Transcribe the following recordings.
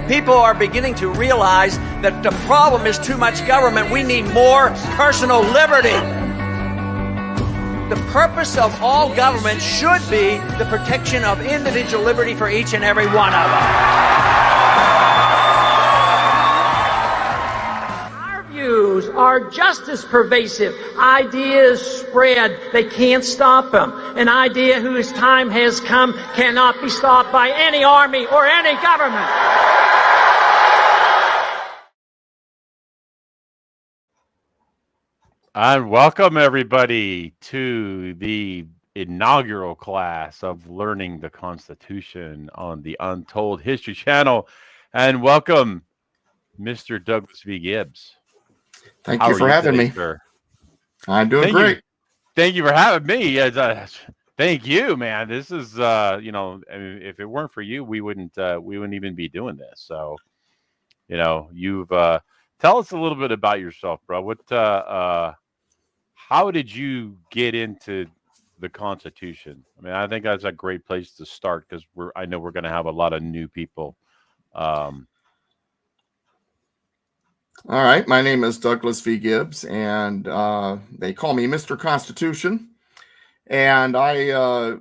People are beginning to realize that the problem is too much government. We need more personal liberty. The purpose of all government should be the protection of individual liberty for each and every one of us. Our views are just as pervasive. Ideas spread. They can't stop them. An idea whose time has come cannot be stopped by any army or any government. And welcome everybody to the inaugural class of Learning the Constitution on the Untold History Channel. And welcome, Mr. Douglas V. Gibbs. Thank you for having me. Sir? I'm doing great. Thank you for having me. Thank you, man. This is, if it weren't for you, we wouldn't even be doing this. So, you've tell us a little bit about yourself, bro. How did you get into the Constitution? I mean, I think that's a great place to start because I know we're going to have a lot of new people. All right. My name is Douglas V. Gibbs, and they call me Mr. Constitution. And I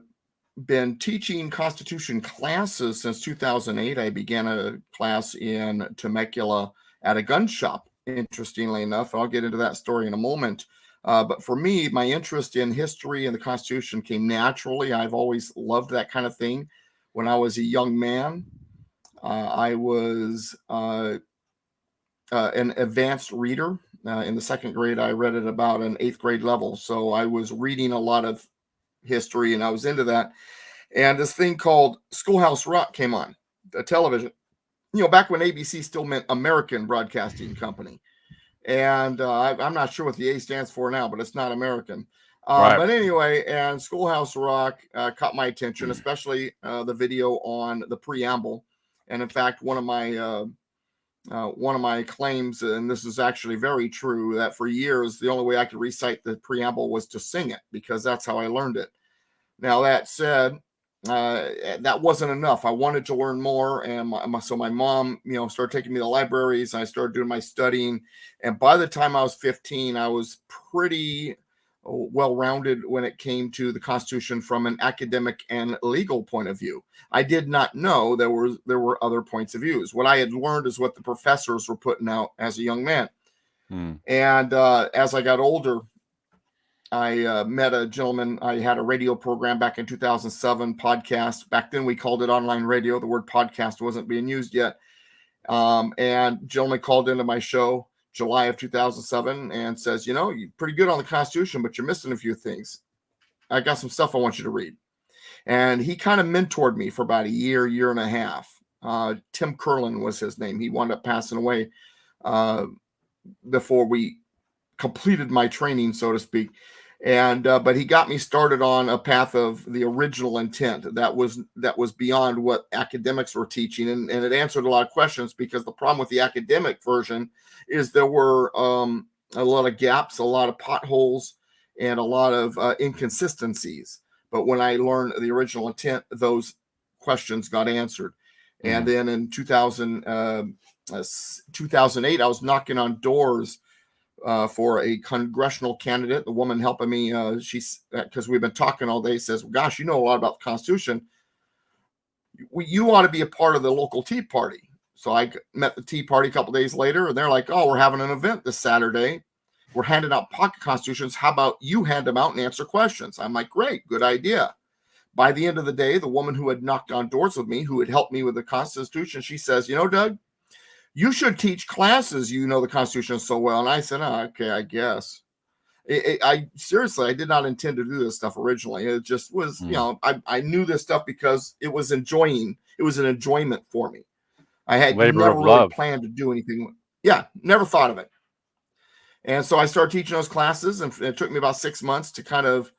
been teaching Constitution classes since 2008. I began a class in Temecula at a gun shop, interestingly enough. I'll get into that story in a moment. But for me, my interest in history and the Constitution came naturally. I've always loved that kind of thing. When I was a young man, I was an advanced reader. In the second grade, I read at about an 8th grade level. So I was reading a lot of history, and I was into that. And this thing called Schoolhouse Rock came on the television. Back when ABC still meant American Broadcasting Company. And I'm not sure what the A stands for now, but it's not American. Right. But anyway, and Schoolhouse Rock caught my attention, especially the video on the preamble. And in fact, one of my claims, and this is actually very true, that for years the only way I could recite the preamble was to sing it because that's how I learned it. Now that said, that wasn't enough. I wanted to learn more, and so my mom, started taking me to libraries. And I started doing my studying, and by the time I was 15, I was pretty well-rounded when it came to the Constitution from an academic and legal point of view. I did not know there were other points of views. What I had learned is what the professors were putting out as a young man. And as I got older, I met a gentleman. I had a radio program back in 2007, podcast. Back then we called it online radio. The word podcast wasn't being used yet. And gentleman called into my show July of 2007 and says, you're pretty good on the Constitution, but you're missing a few things. I got some stuff I want you to read. And he kind of mentored me for about a year and a half. Tim Curlin was his name. He wound up passing away before we completed my training, so to speak. And but he got me started on a path of the original intent that was beyond what academics were teaching, and it answered a lot of questions, because the problem with the academic version is there were a lot of gaps, a lot of potholes, and a lot of inconsistencies. But when I learned the original intent, those questions got answered. And then in 2008, I was knocking on doors for a congressional candidate. The woman helping me, she's, because we've been talking all day, says, well, gosh, you know a lot about the Constitution. You ought to be a part of the local Tea Party. So I met the Tea Party a couple days later, and they're like, oh, we're having an event this Saturday. We're handing out pocket constitutions. How about you hand them out and answer questions? I'm like, great, good idea. By the end of the day, the woman who had knocked on doors with me, who had helped me with the Constitution, she says, Doug, you should teach classes. The Constitution so well. And I said, oh, okay, I guess. I seriously, I did not intend to do this stuff originally. It just was, I knew this stuff because it was an enjoyment for me. I had never really planned to do anything. Yeah, never thought of it. And so I started teaching those classes, and it took me about 6 months to kind of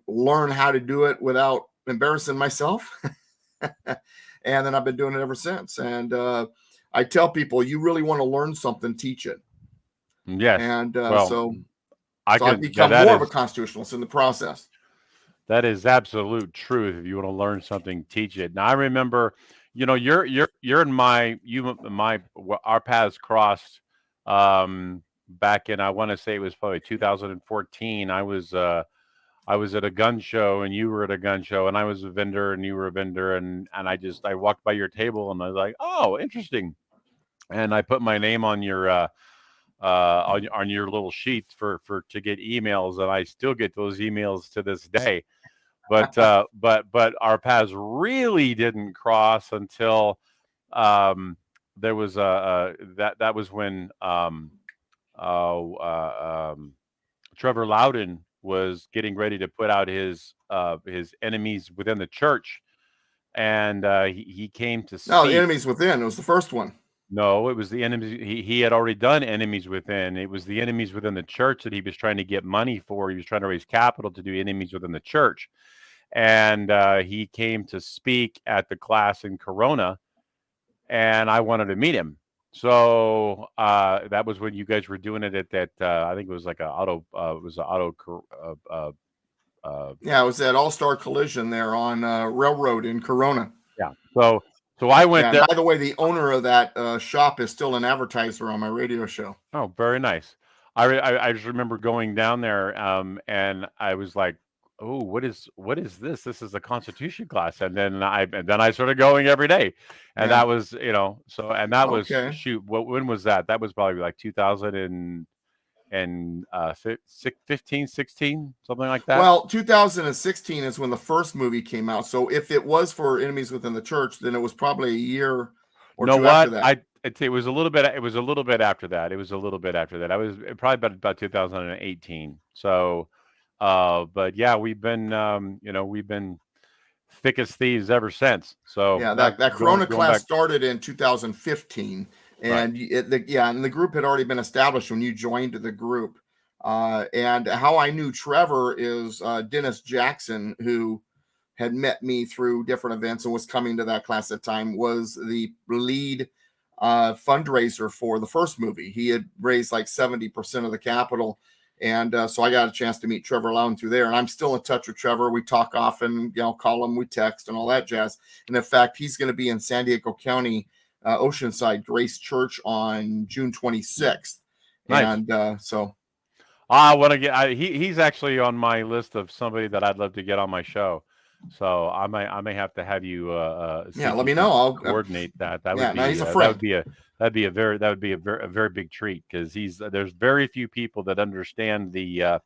learn how to do it without embarrassing myself. And then I've been doing it ever since. And I tell people, you really want to learn something, teach it. Yes. And so I've become more of a constitutionalist in the process. That is absolute truth. If you want to learn something, teach it. Now, I remember, you know, you're in our paths crossed back in, I want to say it was probably 2014. I was at a gun show and you were at a gun show, and I was a vendor and you were a vendor, and I walked by your table and I was like, oh, interesting. And I put my name on your on your little sheet for to get emails, and I still get those emails to this day. But our paths really didn't cross until there was that was when uh, Trevor Loudon was getting ready to put out his enemies within the church, and he came to No, the speak. Enemies Within. It was the first one. No, it was the enemies. He had already done enemies within. It was the enemies within the church that he was trying to get money for. He was trying to raise capital to do enemies within the church, and he came to speak at the class in Corona, and I wanted to meet him. So that was when you guys were doing it at that. I think it was like a auto. It was an auto. Yeah, it was at All Star Collision there on Railroad in Corona. Yeah. So I went Yeah, there. and by the way, the owner of that shop is still an advertiser on my radio show. Oh, very nice. I just remember going down there, and I was like, "Oh, what is this? This is a Constitution class." And then I started going every day, and Yeah. that was, you know, so, and that was, Okay. shoot, when was that? That was probably like 2000 and 15, 16, something like that. Well, 2016 is when the first movie came out. So if it was for Enemies Within the Church, then it was probably a year or You know two after what? that. It was a little bit. It was a little bit after that. It was a little bit after that. I was probably about 2018. So, but yeah, we've been thick as thieves ever since. So Yeah, yeah, that going Corona going class back. started in 2015, Right. and and the group had already been established when you joined the group. And how I knew Trevor is Dennis Jackson, who had met me through different events and was coming to that class at the time, was the lead fundraiser for the first movie. He had raised like 70% of the capital. And so I got a chance to meet Trevor Loudon through there. And I'm still in touch with Trevor. We talk often, call him, we text and all that jazz. And in fact, he's going to be in San Diego County, Oceanside Grace Church on June 26th. Nice. And so I want to get. He's actually on my list of somebody that I'd love to get on my show. So I may have to have you see yeah, if let you me can know. I'll coordinate that. Yeah, no, he's a That friend. would be a very big treat, because there's very few people that understand the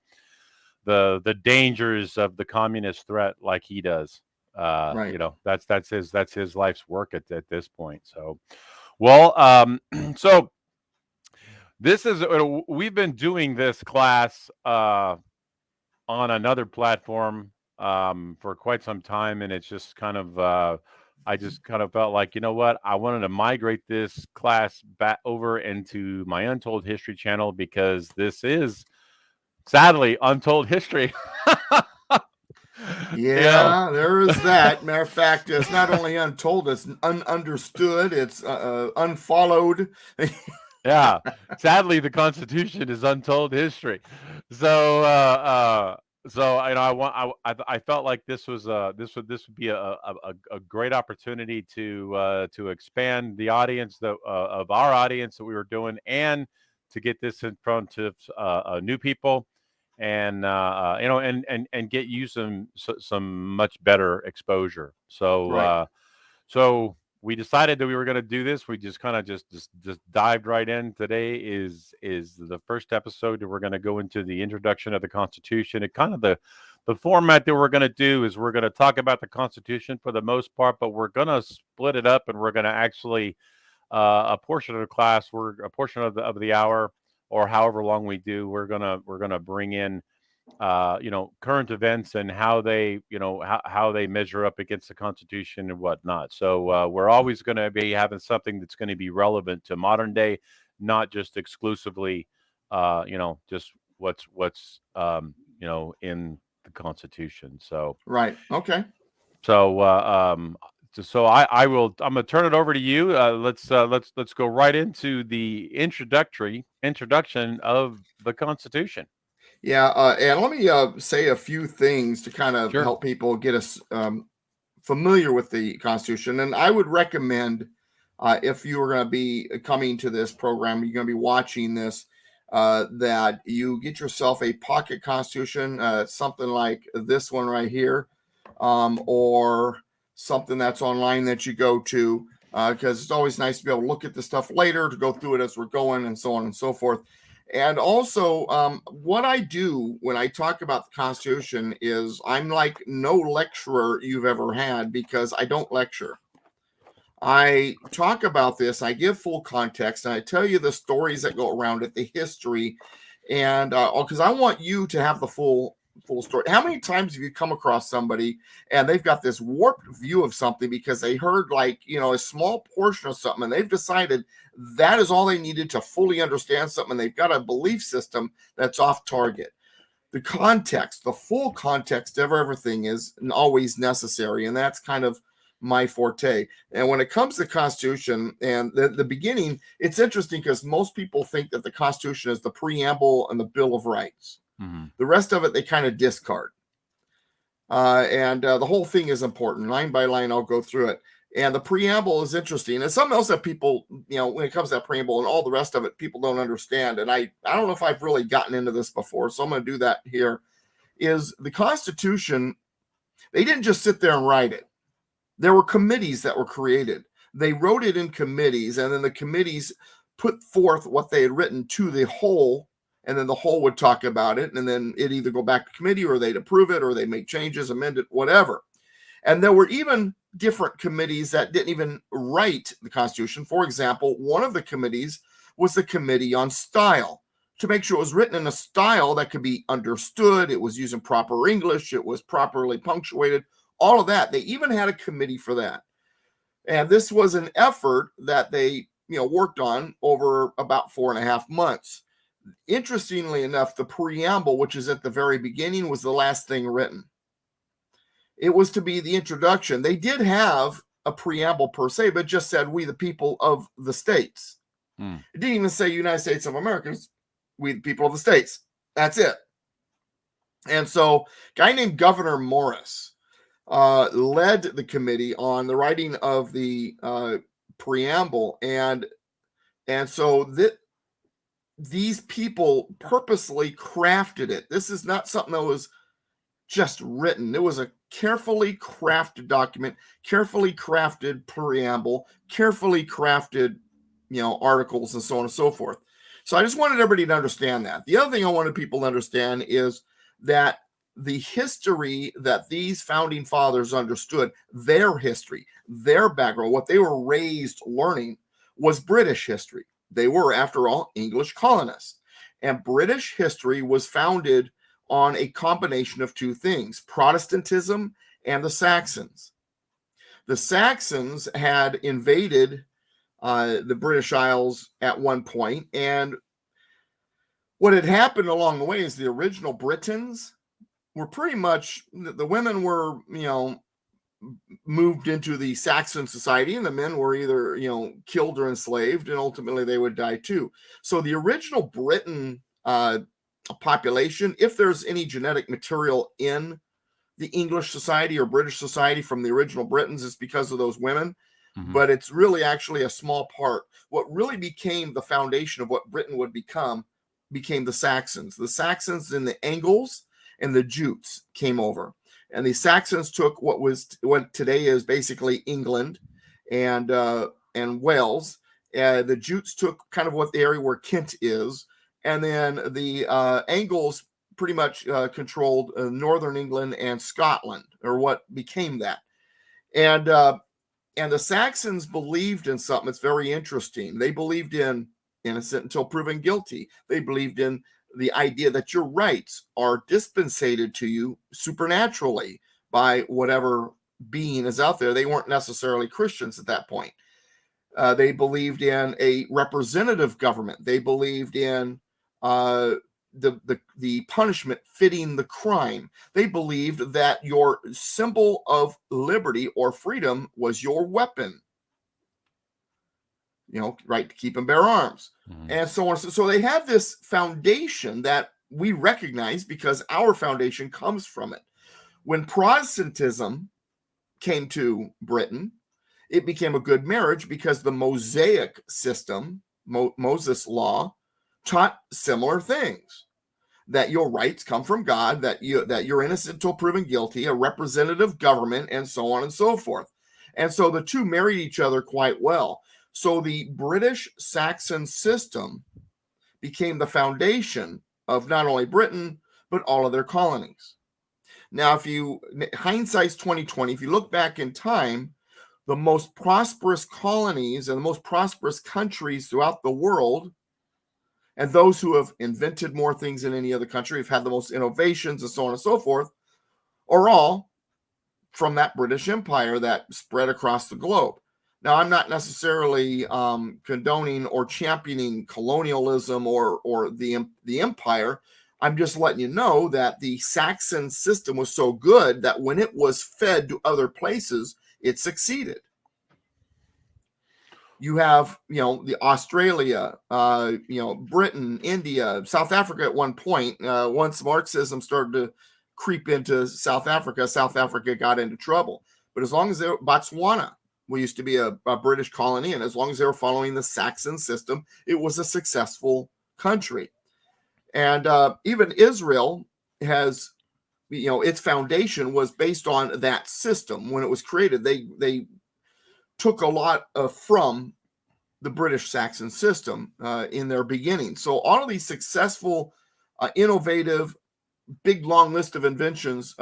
dangers of the communist threat like he does. Right. That's his life's work at this point. So, well, so this is we've been doing this class on another platform for quite some time, and it's just kind of I just kind of felt like, you know what, I wanted to migrate this class back over into my Untold History channel, because this is sadly untold history. Yeah, there is that. Matter of fact, it's not only untold, it's ununderstood, it's unfollowed. Yeah, sadly, the Constitution is untold history. So, I felt like this would be a great opportunity to expand the audience of our audience that we were doing, and to get this in front of new people, and and get you some much better exposure. So, Right. so we decided that we were going to do this. We just kind of just dived right in. Today is the first episode that we're going to go into the introduction of the Constitution. And kind of the format that we're going to do is we're going to talk about the Constitution for the most part, but we're going to split it up, and we're going to actually a portion of the class, a portion of the hour, or however long we do, we're gonna bring in current events, and how they, how they measure up against the Constitution and whatnot. So we're always going to be having something that's going to be relevant to modern day, not just exclusively, just what's in the Constitution. So Right. Okay. so I will. I'm gonna turn it over to you. Let's go right into the introduction of the Constitution. Yeah, and let me say a few things to kind of Sure. help people get us familiar with the Constitution. And I would recommend, if you are going to be coming to this program, you're going to be watching this, that you get yourself a pocket Constitution, something like this one right here, or something that's online that you go to, because it's always nice to be able to look at the stuff later, to go through it as we're going, and so on and so forth. And also, what I do when I talk about the Constitution is I'm like no lecturer you've ever had, because I don't lecture. I talk about this, I give full context, and I tell you the stories that go around it, the history, and because I want you to have the full story. How many times have you come across somebody and they've got this warped view of something because they heard, like, a small portion of something, and they've decided that is all they needed to fully understand something, and they've got a belief system that's off target. The context, the full context of everything is always necessary, and that's kind of my forte. And when it comes to the Constitution and the beginning, it's interesting because most people think that the Constitution is the preamble and the Bill of Rights. Mm-hmm. The rest of it they kind of discard. And the whole thing is important. Line by line, I'll go through it. And the preamble is interesting. And something else that people, when it comes to that preamble and all the rest of it, people don't understand. And I don't know if I've really gotten into this before, so I'm going to do that here, is the Constitution, they didn't just sit there and write it. There were committees that were created. They wrote it in committees, and then the committees put forth what they had written to the whole, and then the whole would talk about it, and then it'd either go back to committee, or they'd approve it, or they'd make changes, amend it, whatever. And there were even different committees that didn't even write the Constitution. For example, one of the committees was the Committee on Style, to make sure it was written in a style that could be understood, it was using proper English, it was properly punctuated, all of that. They even had a committee for that. And this was an effort that they, worked on over about 4.5 months. Interestingly enough, the preamble, which is at the very beginning, was the last thing written. It was to be the introduction. They did have a preamble per se, but just said, "We the people of the states." It didn't even say United States of America. We the people of the states. That's it. And so a guy named Governor Morris led the committee on the writing of the preamble, and so these people purposely crafted it. This is not something that was just written. It was a carefully crafted document, carefully crafted preamble, carefully crafted, articles, and so on and so forth. So I just wanted everybody to understand that. The other thing I wanted people to understand is that the history that these founding fathers understood, their history, their background, what they were raised learning, was British history. They were, after all, English colonists. And British history was founded on a combination of two things: Protestantism and the Saxons. The Saxons had invaded the British Isles at one point, and what had happened along the way is the original Britons were pretty much, the women were, moved into the Saxon society, and the men were either, killed or enslaved, and ultimately they would die too. So the original Briton population, if there's any genetic material in the English society or British society from the original Britons, it's because of those women. Mm-hmm. But it's really actually a small part. What really became the foundation of what Britain would became the Saxons. The Saxons and the Angles and the Jutes came over. And the Saxons took what today is basically England and Wales. The Jutes took kind of what the area where Kent is. And then the Angles pretty much controlled northern England and Scotland, or what became that. And the Saxons believed in something that's very interesting. They believed in innocent until proven guilty. They believed in the idea that your rights are dispensated to you supernaturally by whatever being is out there. They weren't necessarily Christians at that point. They believed in a representative government. They believed in the punishment fitting the crime. They believed that your symbol of liberty or freedom was your weapon. Right to keep and bear arms, and so on. So they have this foundation that we recognize because our foundation comes from it. When Protestantism came to Britain, it became a good marriage because the Mosaic system, Moses law, taught similar things. That your rights come from God, that you're innocent until proven guilty, a representative government, and so on and so forth. And so the two married each other quite well. So the British Saxon system became the foundation of not only Britain, but all of their colonies. Now, hindsight's 2020, if you look back in time, the most prosperous colonies and the most prosperous countries throughout the world, and those who have invented more things than any other country, have had the most innovations and so on and so forth, are all from that British Empire that spread across the globe. Now, I'm not necessarily condoning or championing colonialism or the empire. I'm just letting you know that the Saxon system was so good that when it was fed to other places, it succeeded. You have, the Australia, Britain, India, South Africa at one point. Once Marxism started to creep into South Africa got into trouble. But as long as Botswana, we used to be a British colony, and as long as they were following the Saxon system, it was a successful country. And even Israel has, its foundation was based on that system. When it was created, they took a lot from the British Saxon system in their beginning. So all of these successful, innovative, big, long list of inventions,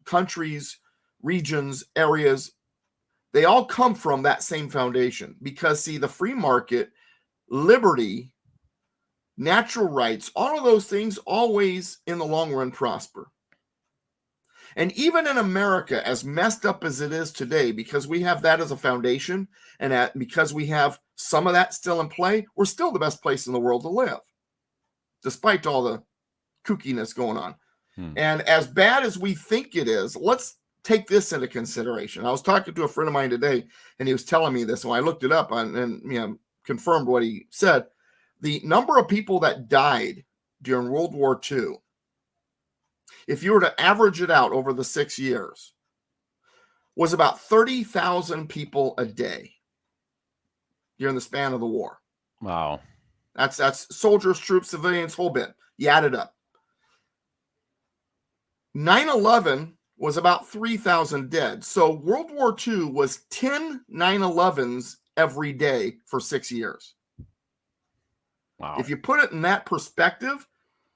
countries, regions, areas, they all come from that same foundation. Because, see, the free market, liberty, natural rights, all of those things always in the long run prosper. And even in America, as messed up as it is today, because we have that as a foundation, and because we have some of that still in play, we're still the best place in the world to live, despite all the kookiness going on. And as bad as we think it is, let's take this into consideration. I was talking to a friend of mine today, and he was telling me this, and I looked it up and confirmed what he said. The number of people that died during World War II, if you were to average it out over the 6 years, was about 30,000 people a day during the span of the war. Wow. That's soldiers, troops, civilians, whole bit. You add it up. 9/11 was about 3,000 dead. So World War II was 10 9/11s every day for 6 years. Wow. If you put it in that perspective,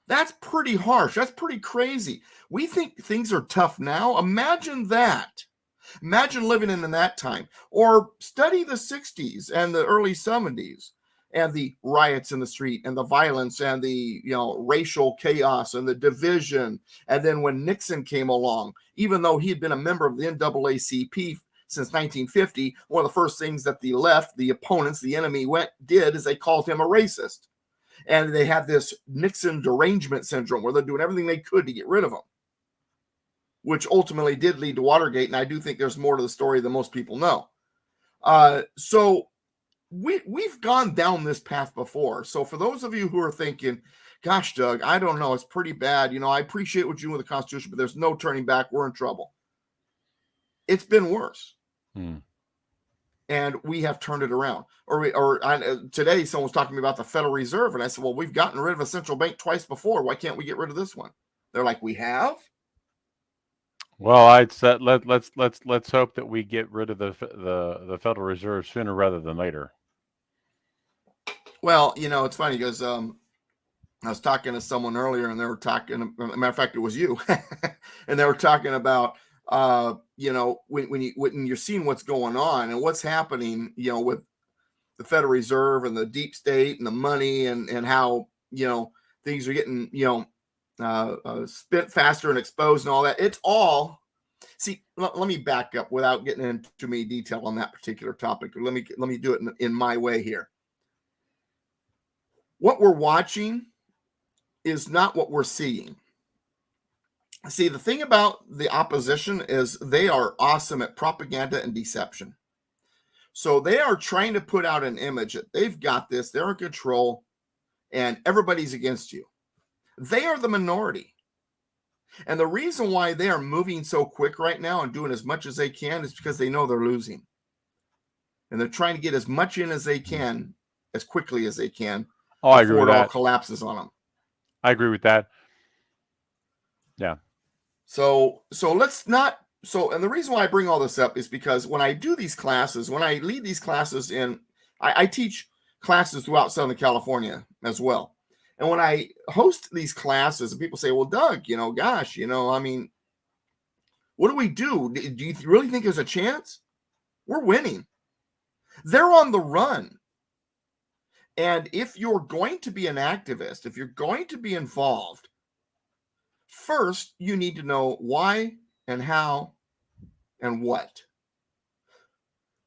that's pretty harsh. That's pretty crazy. We think things are tough now. Imagine that. Imagine living in that time. Or study the 60s and the early 70s and the riots in the street and the violence and the racial chaos and the division. And then when Nixon came along, even though he had been a member of the NAACP since 1950, one of the first things that the left, the opponents, the enemy did is they called him a racist. And they had this Nixon derangement syndrome where they're doing everything they could to get rid of him, which ultimately did lead to Watergate. And I do think there's more to the story than most people know. So we've gone down this path before. So for those of you who are thinking, gosh, Doug, I don't know, it's pretty bad. I appreciate what you do with the Constitution, but there's no turning back. We're in trouble. It's been worse. And we have turned it around. Today, someone was talking to me about the Federal Reserve, and I said, well, we've gotten rid of a central bank twice before. Why can't we get rid of this one? They're like, we have? Well, I'd said let's hope that we get rid of the Federal Reserve sooner rather than later. Well, it's funny because I was talking to someone earlier, and they were talking. As a matter of fact, it was you, and they were talking about when you're seeing what's going on and what's happening, with the Federal Reserve and the deep state and the money and how things are getting spent faster and exposed and all that. It's all. See, let me back up without getting into too many detail on that particular topic. Let me do it in my way here. What we're watching is not what we're seeing. See, the thing about the opposition is they are awesome at propaganda and deception. So they are trying to put out an image that they've got this, they're in control, and everybody's against you. They are the minority. And the reason why they are moving so quick right now and doing as much as they can is because they know they're losing. And they're trying to get as much in as they can, as quickly as they can, I agree before with it all that. collapses on them. I agree with that. Yeah. So let's not. So, and the reason why I bring all this up is because when I do these classes, when I lead these classes I teach classes throughout Southern California as well. And when I host these classes, and people say, well, Doug, gosh, I mean, what do we do? Do you really think there's a chance? We're winning. They're on the run. And if you're going to be an activist, if you're going to be involved, first, you need to know why and how and what.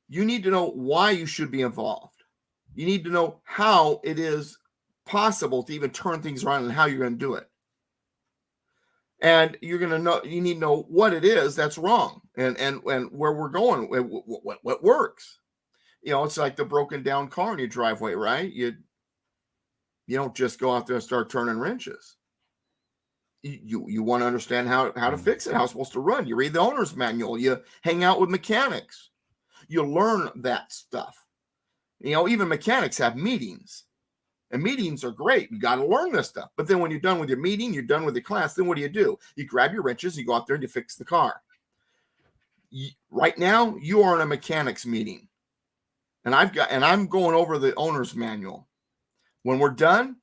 You need to know why you should be involved. You need to know how it is possible to even turn things around and how you're going to do it. And you're going to know, you need to know what it is that's wrong and where we're going, what works. It's like the broken down car in your driveway, right? You don't just go out there and start turning wrenches. You want to understand how to fix it, how it's supposed to run. You read the owner's manual. You hang out with mechanics. You learn that stuff. Even mechanics have meetings. And meetings are great. You got to learn this stuff. But then when you're done with your meeting, you're done with your class, then what do? You grab your wrenches, you go out there and you fix the car. Right now, you are in a mechanics meeting. And I'm going over the owner's manual. When we're done,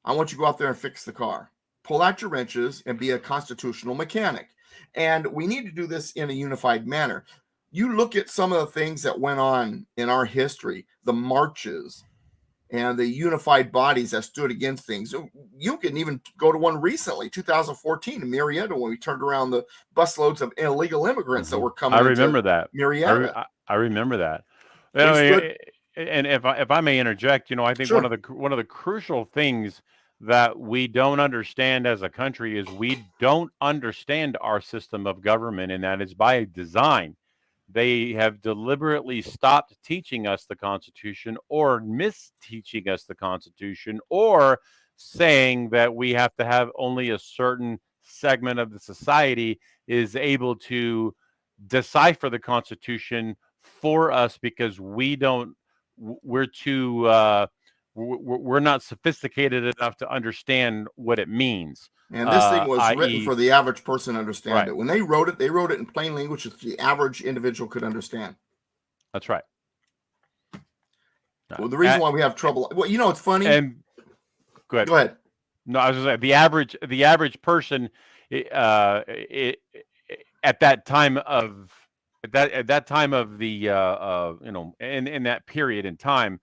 I want you to go out there and fix the car. Pull out your wrenches and be a constitutional mechanic. And we need to do this in a unified manner. You look at some of the things that went on in our history, the marches and the unified bodies that stood against things. You can even go to one recently, 2014 in Marietta, when we turned around the busloads of illegal immigrants that were coming. I remember that. Marietta. I remember that. And if I may interject, I think Sure. one of the crucial things that we don't understand as a country is we don't understand our system of government, and that is by design. They have deliberately stopped teaching us the Constitution or misteaching us the Constitution or saying that we have to have only a certain segment of the society is able to decipher the Constitution for us because we're not sophisticated enough to understand what it means. And this thing was written for the average person to understand it. When they wrote it in plain language that the average individual could understand. That's right. Well, the reason why we have trouble, it's funny. And go ahead. No, I was going to say the average person, at that time of the in that period in time,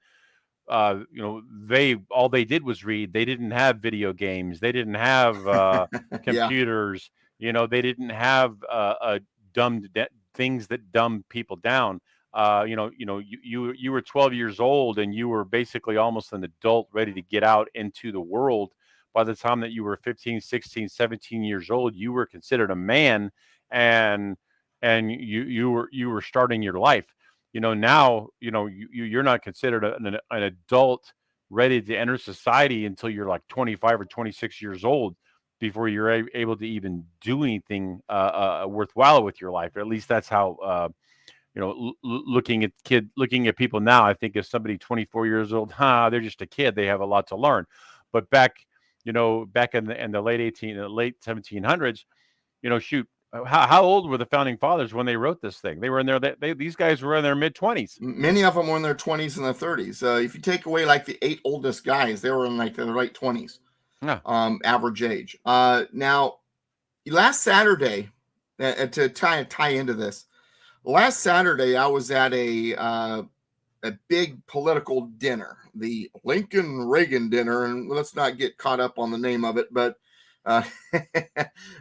all they did was read. They didn't have video games. They didn't have computers. Yeah. They didn't have things that dumb people down. You were 12 years old and you were basically almost an adult ready to get out into the world. By the time that you were 15, 16, 17 years old, you were considered a man and you were starting your life. Now, you're not considered an adult ready to enter society until you're like 25 or 26 years old before you're able to even do anything worthwhile with your life. Or at least that's how, looking at people now, I think if somebody 24 years old, they're just a kid. They have a lot to learn. But back in the late 1700s, shoot, how old were the founding fathers when they wrote this thing? They were in these guys were in their mid-20s. Many of them were in their 20s and their 30s. If you take away like the 8 oldest guys, they were in like their late 20s. Yeah. Average age. Now, last Saturday, to tie into this, last Saturday I was at a big political dinner, the Lincoln-Reagan dinner, and let's not get caught up on the name of it, but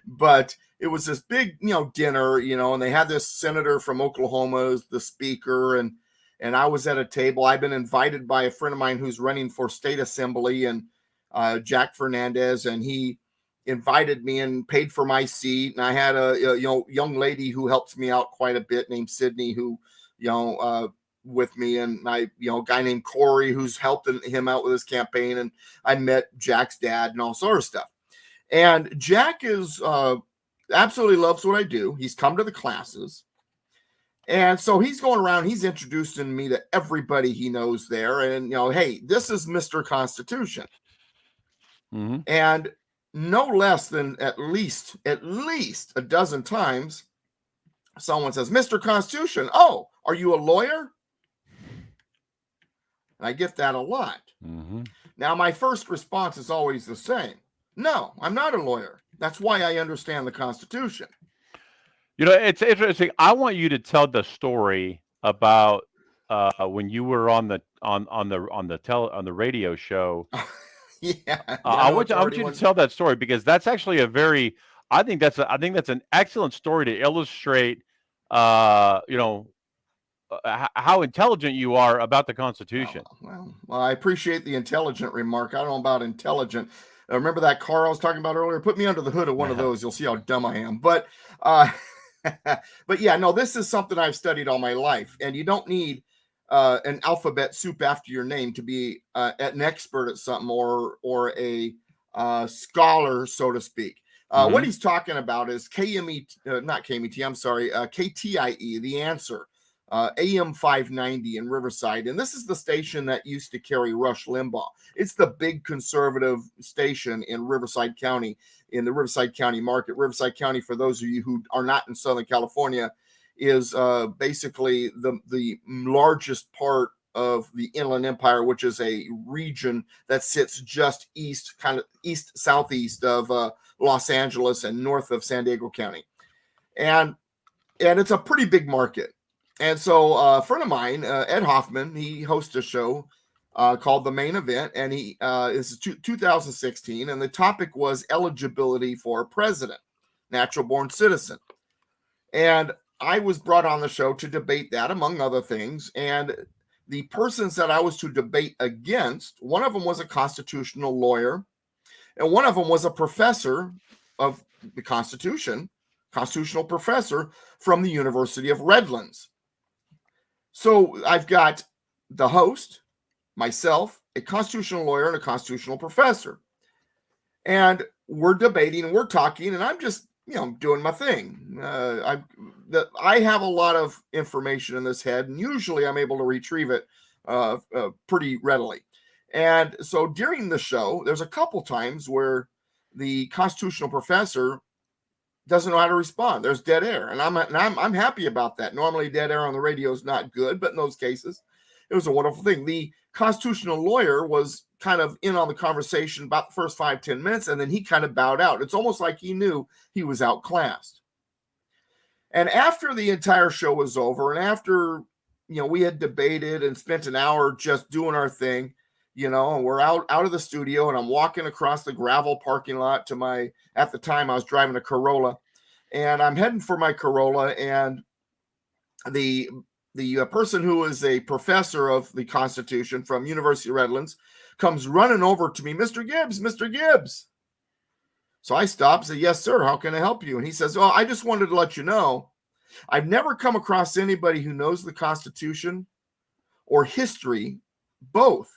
but it was this big, dinner, and they had this senator from Oklahoma as the speaker, and I was at a table. I've been invited by a friend of mine who's running for state assembly, and Jack Fernandez, and he invited me and paid for my seat. And I had a young lady who helps me out quite a bit named Sydney, who with me, and a guy named Corey who's helping him out with his campaign, and I met Jack's dad and all sort of stuff. And Jack is absolutely loves what I do. He's come to the classes. And so he's going around, he's introducing me to everybody he knows there. And, you know, hey, this is Mr. Constitution. Mm-hmm. And no less than at least a dozen times, someone says, Mr. Constitution, oh, are you a lawyer? And I get that a lot. Mm-hmm. Now, my first response is always the same. No, I'm not a lawyer. That's why I understand the Constitution. You know, it's interesting. I want you to tell the story about when you were on the radio show. Yeah, I want you to tell that story, because that's actually I think that's an excellent story to illustrate, how intelligent you are about the Constitution. Well, I appreciate the intelligent remark. I don't know about intelligent. Remember that car I was talking about earlier? Put me under the hood of one of those. You'll see how dumb I am. But yeah, no, this is something I've studied all my life, and you don't need an alphabet soup after your name to be an expert at something or a scholar, so to speak. What he's talking about is KTIE, The Answer, AM 590 in Riverside. And this is the station that used to carry Rush Limbaugh. It's the big conservative station in Riverside County, in the Riverside County market. Riverside County, for those of you who are not in Southern California, is basically the largest part of the Inland Empire, which is a region that sits just kind of southeast of Los Angeles and north of San Diego County. And it's a pretty big market. And so a friend of mine, Ed Hoffman, he hosts a show called The Main Event, and this is 2016, and the topic was eligibility for president, natural born citizen. And I was brought on the show to debate that, among other things. And the persons that I was to debate against, one of them was a constitutional lawyer, and one of them was a professor of the Constitution, constitutional professor from the University of Redlands. So I've got the host, myself, a constitutional lawyer, and a constitutional professor. And we're debating and we're talking, and I'm just, doing my thing. I have a lot of information in this head, and usually I'm able to retrieve it pretty readily. And so during the show, there's a couple times where the constitutional professor doesn't know how to respond. There's dead air, and I'm happy about that. Normally, dead air on the radio is not good, but in those cases, it was a wonderful thing. The constitutional lawyer was kind of in on the conversation about the first 5-10 minutes, and then he kind of bowed out. It's almost like he knew he was outclassed. And after the entire show was over, and after we had debated and spent an hour just doing our thing, and we're out of the studio, and I'm walking across the gravel parking lot to at the time I was driving a Corolla, and I'm heading for my Corolla, and the person who is a professor of the Constitution from University of Redlands comes running over to me, Mr. Gibbs. So I stop and say, yes, sir. How can I help you? And he says, I just wanted to let you know, I've never come across anybody who knows the Constitution or history both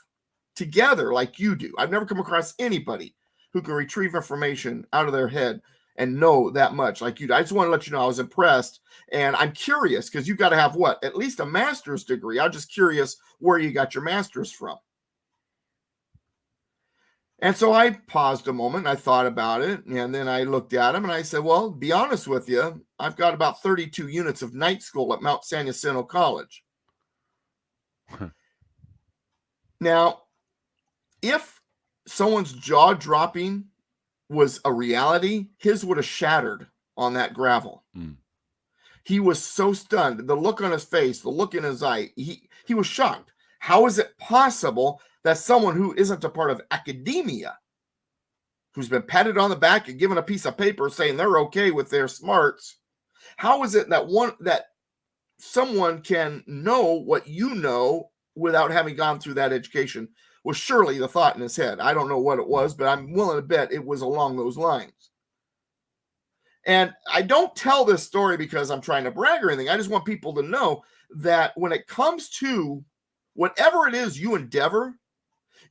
together like you do. I've never come across anybody who can retrieve information out of their head and know that much like you do. I just want to let you know I was impressed, and I'm curious because you got to have at least a master's degree. I'm just curious where you got your master's from. And so I paused a moment, and I thought about it, and then I looked at him and I said, well, be honest with you, I've got about 32 units of night school at Mount San Jacinto College. Now, if someone's jaw dropping was a reality, his would have shattered on that gravel. He was so stunned. The look on his face, the look in his eye, he was shocked. How is it possible that someone who isn't a part of academia, who's been patted on the back and given a piece of paper saying they're okay with their smarts, how is it that someone can know what you know without having gone through that education? Was surely the thought in his head. I don't know what it was, but I'm willing to bet it was along those lines. And I don't tell this story because I'm trying to brag or anything. I just want people to know that when it comes to whatever it is you endeavor,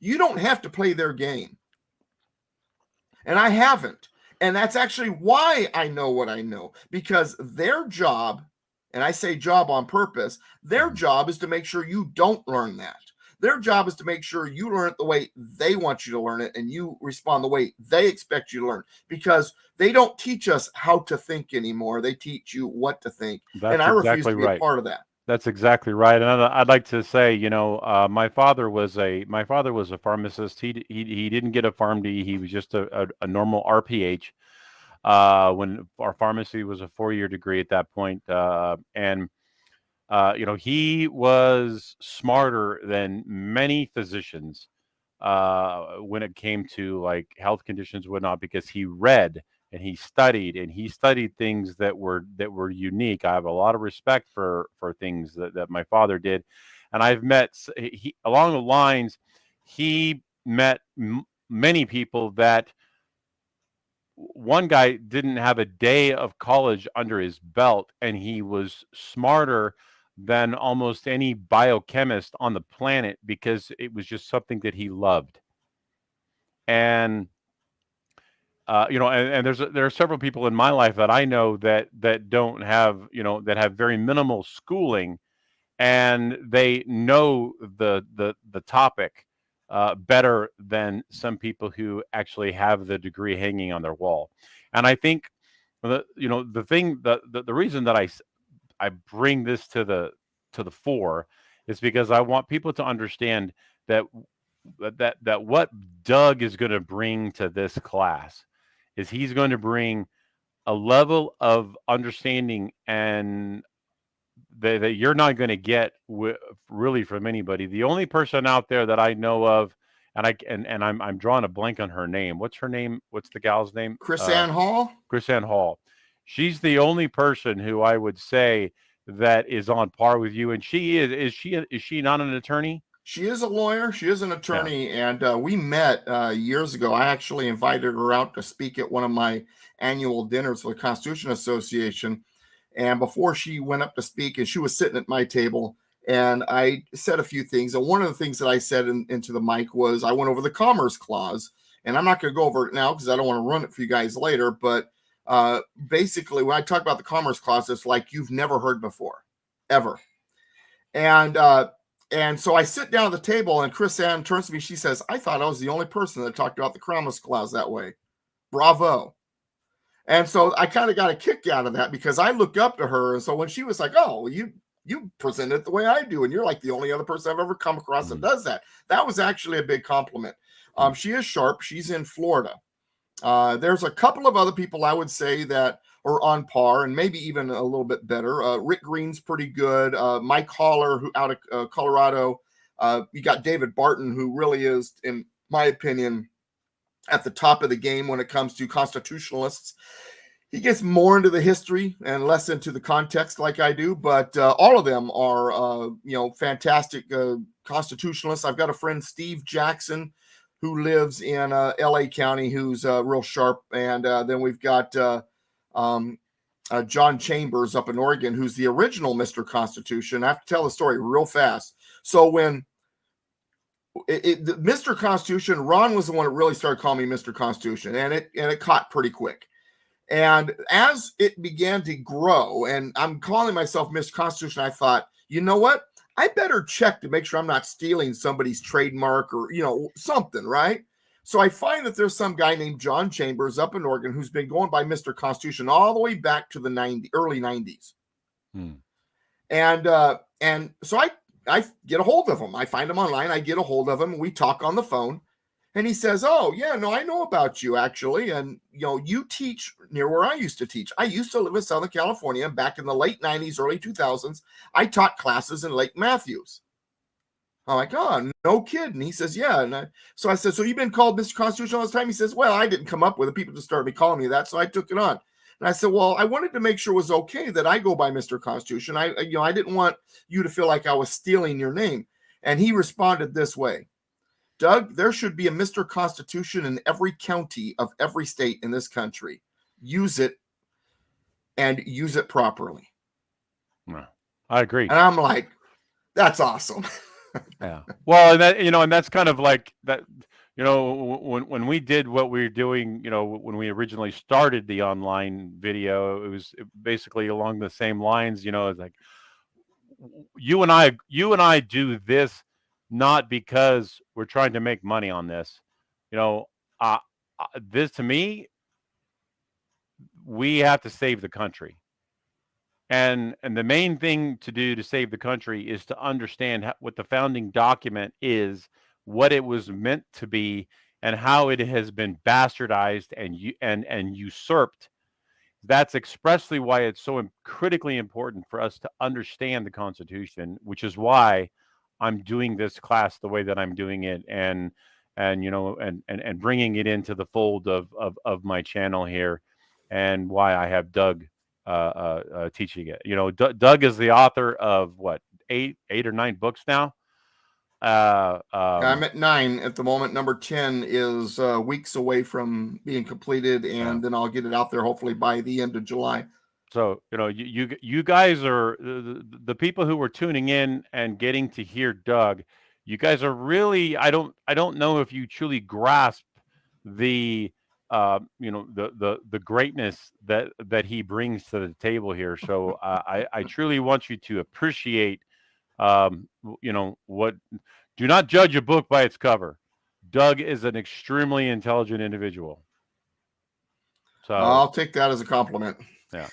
you don't have to play their game. And I haven't. And that's actually why I know what I know, because their job, and I say job on purpose, their job is to make sure you don't learn that. Their job is to make sure you learn it the way they want you to learn it and you respond the way they expect you to learn, because they don't teach us how to think anymore. They teach you what to think. And That's I refuse exactly to be a right. part of that. That's exactly right. And I'd like to say, my father was a pharmacist. He didn't get a PharmD. He was just a normal RPH. When our pharmacy was a 4-year degree at that point, and he was smarter than many physicians when it came to like health conditions and whatnot, because he read and he studied things that were unique. I have a lot of respect for things that my father did, and I've met he along the lines. He met many people that one guy didn't have a day of college under his belt, and he was smarter than almost any biochemist on the planet because it was just something that he loved. And and there are several people in my life that I know that don't have, that have very minimal schooling, and they know the topic better than some people who actually have the degree hanging on their wall. And I think the reason that I bring this to the fore is because I want people to understand that what Doug is going to bring to this class is he's going to bring a level of understanding and that you're not going to get really from anybody. The only person out there that I know of, and I'm drawing a blank on her name. What's her name? What's the gal's name? Chris Ann Hall? Chris Ann Hall. She's the only person who I would say that is on par with you. And she is she not an attorney? She is a lawyer. She is an Yeah. attorney. And we met years ago. I actually invited her out to speak at one of my annual dinners for the Constitution Association. And before she went up to speak, and she was sitting at my table, and I said a few things. And one of the things that I said into the mic was I went over the Commerce Clause. And I'm not going to go over it now because I don't want to run it for you guys later. But basically, when I talk about the Commerce Clause, it's like you've never heard before, ever. And so I sit down at the table, and Chris Ann turns to me. She says, "I thought I was the only person that talked about the Commerce Clause that way. Bravo." And so I kind of got a kick out of that because I looked up to her. And so when she was like, "Oh, you present it the way I do, and you're like the only other person I've ever come across that does that," that was actually a big compliment. She is sharp. She's in Florida. There's a couple of other people I would say that are on par and maybe even a little bit better. Rick Green's pretty good. Mike Haller, who out of Colorado. You got David Barton, who really is, in my opinion, at the top of the game when it comes to constitutionalists. He gets more into the history and less into the context like I do, but all of them are, fantastic constitutionalists. I've got a friend, Steve Jackson, who lives in LA County, who's real sharp. And then we've got John Chambers up in Oregon, who's the original Mr. Constitution. I have to tell the story real fast. So when Mr. Constitution, Ron was the one that really started calling me Mr. Constitution, and it caught pretty quick. And as it began to grow, and I'm calling myself Mr. Constitution, I thought, you know what? I better check to make sure I'm not stealing somebody's trademark or, something, right? So I find that there's some guy named John Chambers up in Oregon who's been going by Mr. Constitution all the way back to the early 90s. And so I get a hold of him. I find him online. I get a hold of him. We talk on the phone. And he says, "Oh, yeah, no, I know about you, actually. And, you teach near where I used to teach. I used to live in Southern California. Back in the late 90s, early 2000s, I taught classes in Lake Matthews." I'm like, "Oh, no kidding." He says, "Yeah." And so I said, "So you've been called Mr. Constitution all this time?" He says, "Well, I didn't come up with it. People just started calling me that, so I took it on." And I said, "Well, I wanted to make sure it was okay that I go by Mr. Constitution. I didn't want you to feel like I was stealing your name." And he responded this way: "Doug, there should be a Mr. Constitution in every county of every state in this country. Use it and use it properly." I agree. And I'm like, that's awesome. Yeah. Well, and that, and that's kind of like that. when we did what we were doing, when we originally started the online video, it was basically along the same lines. It's like you and I do this not because we're trying to make money on this. You know, uh, this to me, we have to save the country. And the main thing to do to save the country is to understand what the founding document is, what it was meant to be, and how it has been bastardized and usurped. That's expressly why it's so critically important for us to understand the Constitution, which is why I'm doing this class the way that I'm doing it, and bringing it into the fold of my channel here, and why I have Doug teaching it. Doug is the author of what, eight or nine books now. I'm at 9 at the moment. Number 10 is weeks away from being completed, and then I'll get it out there hopefully by the end of July. So you guys are the people who were tuning in and getting to hear Doug. You guys are really, I don't know if you truly grasp the the greatness that he brings to the table here. So I truly want you to appreciate what. Do not judge a book by its cover. Doug is an extremely intelligent individual. So I'll take that as a compliment. Yeah.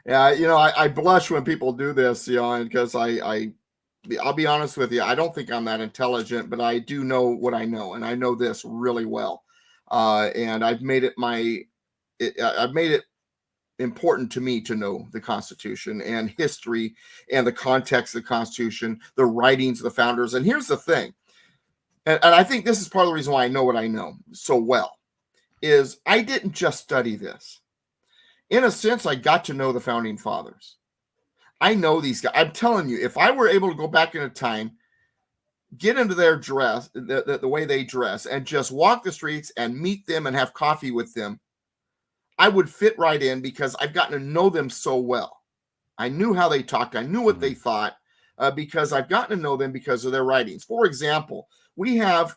Yeah, I blush when people do this, because I'll be honest with you, I don't think I'm that intelligent, but I do know what I know, and I know this really well. And I've made it important to me to know the Constitution and history and the context of the Constitution, the writings of the founders. And here's the thing, and I think this is part of the reason why I know what I know so well, is I didn't just study this. In a sense, I got to know the founding fathers. I know these guys. I'm telling you, if I were able to go back in a time, get into their dress, the way they dress, and just walk the streets and meet them and have coffee with them, I would fit right in because I've gotten to know them so well. I knew how they talked. I knew what they thought because I've gotten to know them because of their writings. For example, we have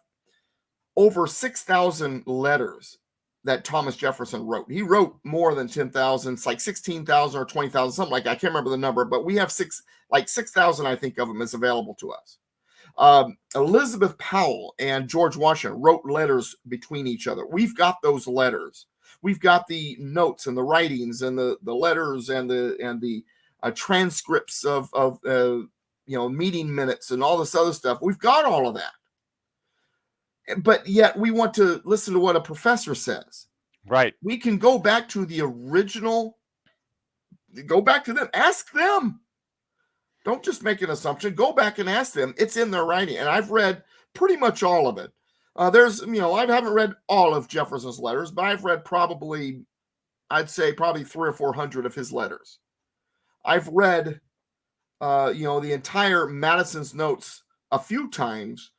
over 6,000 letters that Thomas Jefferson wrote. He wrote more than 10,000. It's like 16,000 or 20,000, something like that. I can't remember the number, but we have 6,000, I think, of them is available to us. Elizabeth Powell and George Washington wrote letters between each other. We've got those letters. We've got the notes and the writings and the letters and the transcripts of meeting minutes and all this other stuff. We've got all of that. But yet we want to listen to what a professor says. Right. We can go back to the original, go back to them, ask them. Don't just make an assumption. Go back and ask them. It's in their writing. And I've read pretty much all of it. I haven't read all of Jefferson's letters, but I've read I'd say probably 300 or 400 of his letters. I've read, the entire Madison's notes a few times.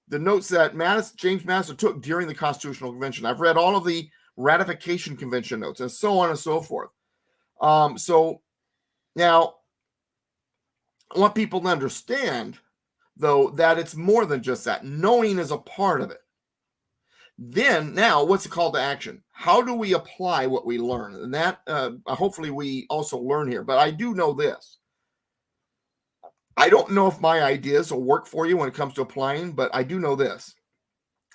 The notes that James Madison took during the Constitutional Convention. I've read all of the Ratification Convention notes and so on and so forth. So now I want people to understand, though, that it's more than just that. Knowing is a part of it. Then now, what's the call to action? How do we apply what we learn? And that hopefully we also learn here. But I do know this. I don't know if my ideas will work for you when it comes to applying, but I do know this.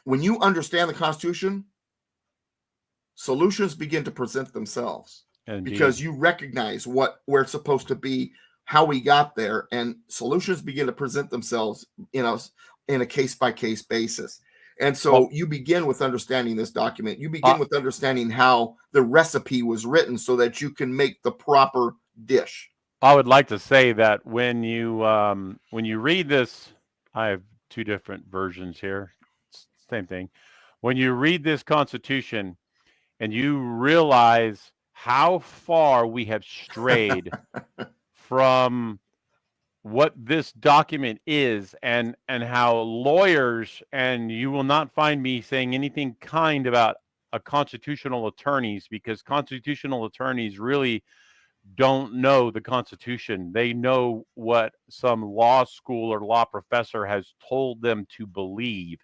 When you understand the Constitution, solutions begin to present themselves. Indeed. Because you recognize where it's supposed to be, how we got there, and solutions begin to present themselves in a case-by-case basis. And so you begin with understanding this document. You begin with understanding how the recipe was written so that you can make the proper dish. I would like to say that when you read this, I have two different versions here. Same thing. When you read this Constitution and you realize how far we have strayed from what this document is, and how lawyers, and you will not find me saying anything kind about constitutional attorneys, because constitutional attorneys really don't know the Constitution. They know what some law school or law professor has told them to believe.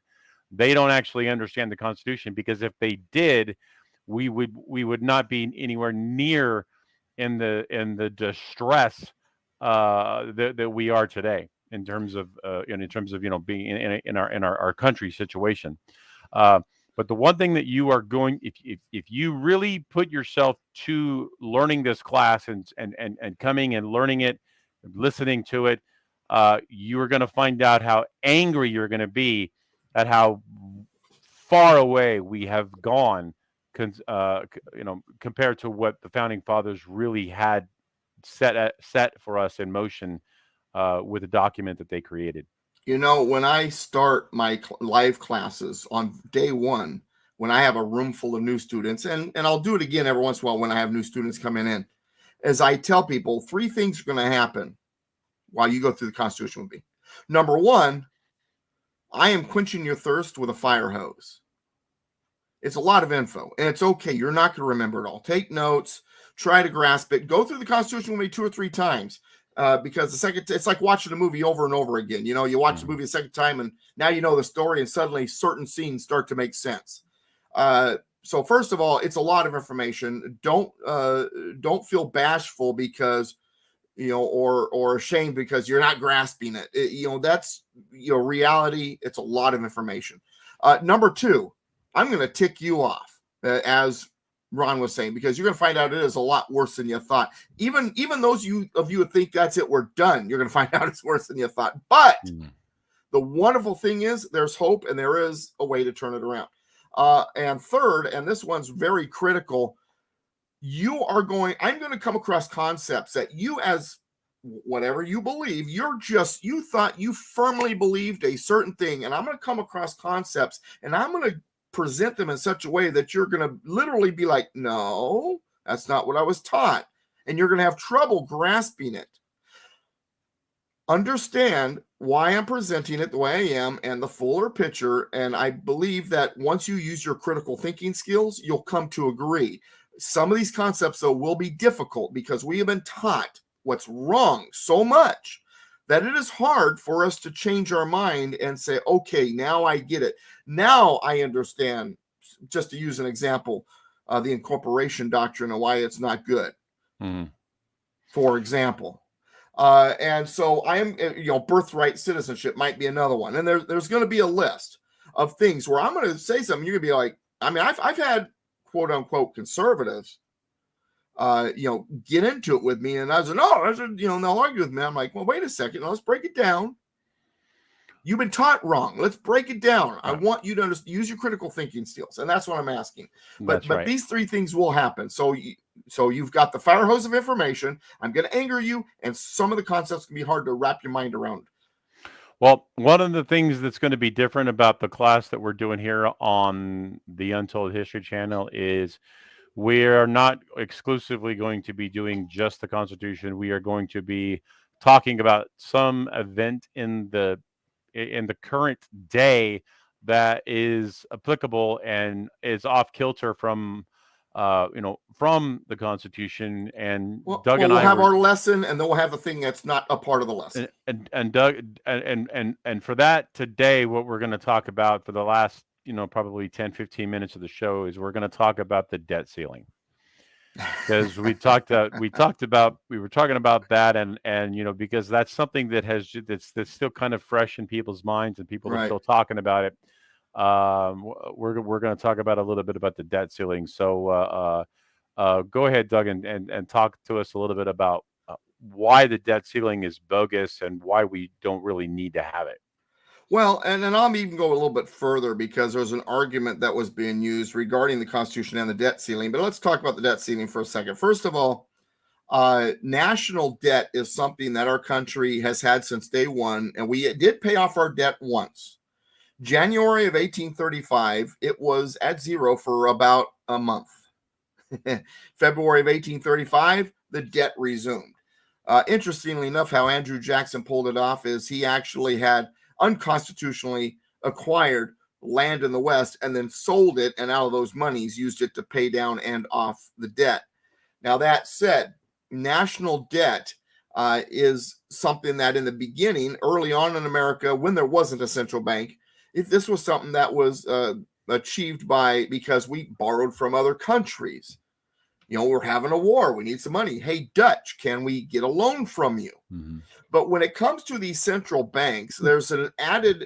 They don't actually understand the Constitution, because if they did, we would not be anywhere near in the distress that we are today, in terms of being in our country situation. Uh, but the one thing that you are going, if you really put yourself to learning this class, and coming and learning it, listening to it, you are going to find out how angry you're going to be at how far away we have gone, compared to what the founding fathers really had set for us in motion, with the document that they created. You know, when I start my live classes on day one, when I have a room full of new students, and I'll do it again every once in a while when I have new students coming in, as I tell people, three things are going to happen while you go through the Constitution with me. Number one, I am quenching your thirst with a fire hose. It's a lot of info, and it's okay. You're not going to remember it all. Take notes, try to grasp it. Go through the Constitution with me 2 or 3 times, because the second, it's like watching a movie over and over again. You know, you watch the movie a second time, and now you know the story, and suddenly certain scenes start to make sense. So first of all, it's a lot of information. Don't feel bashful because or ashamed because you're not grasping it. That's reality. It's a lot of information. Number two, I'm going to tick you off, as Ron was saying, because you're going to find out it is a lot worse than you thought. Even those of you who think that's it, we're done, you're going to find out it's worse than you thought. But the wonderful thing is there's hope, and there is a way to turn it around. And third, and this one's very critical, I'm going to come across concepts that you, as whatever you believe, you thought you firmly believed a certain thing, and I'm going to come across concepts, and I'm going to present them in such a way that you're going to literally be like, no, that's not what I was taught. And you're going to have trouble grasping it. Understand why I'm presenting it the way I am and the fuller picture. And I believe that once you use your critical thinking skills, you'll come to agree. Some of these concepts, though, will be difficult because we have been taught what's wrong so much that it is hard for us to change our mind and say, okay, now I get it. Now I understand, just to use an example, the incorporation doctrine and why it's not good, for example. And so I am, birthright citizenship might be another one. And there's going to be a list of things where I'm going to say something. You're going to be like, I mean, I've had quote unquote conservatives, get into it with me. And I said, no, they'll argue with me. I'm like, well, wait a second. Let's break it down. You've been taught wrong. Let's break it down. Right. I want you to use your critical thinking skills. And that's what I'm asking. But these three things will happen. So you've got the fire hose of information. I'm going to anger you. And some of the concepts can be hard to wrap your mind around. Well, one of the things that's going to be different about the class that we're doing here on the Untold History channel is we are not exclusively going to be doing just the Constitution. We are going to be talking about some event in the current day that is applicable and is off kilter from the Constitution. And Doug and we'll I have our lesson, and then we'll have the thing that's not a part of the lesson. And Doug and for that today, what we're going to talk about for the last probably 10-15 minutes of the show is we're going to talk about the debt ceiling. Because we were talking about that, and because that's something that's still kind of fresh in people's minds, and people are still talking about it. We're going to talk about a little bit about the debt ceiling. So go ahead, Doug, and talk to us a little bit about why the debt ceiling is bogus and why we don't really need to have it. Well, and I'll even go a little bit further because there's an argument that was being used regarding the Constitution and the debt ceiling. But let's talk about the debt ceiling for a second. First of all, national debt is something that our country has had since day one, and we did pay off our debt once. January of 1835, it was at zero for about a month. February of 1835, the debt resumed. Interestingly enough, how Andrew Jackson pulled it off is he actually had unconstitutionally acquired land in the West and then sold it, and out of those monies used it to pay down and off the debt. Now, that said, national debt is something that in the beginning, early on in America, when there wasn't a central bank, if this was something that was achieved because we borrowed from other countries. We're having a war. We need some money. Hey, Dutch, can we get a loan from you? Mm-hmm. But when it comes to these central banks, there's an added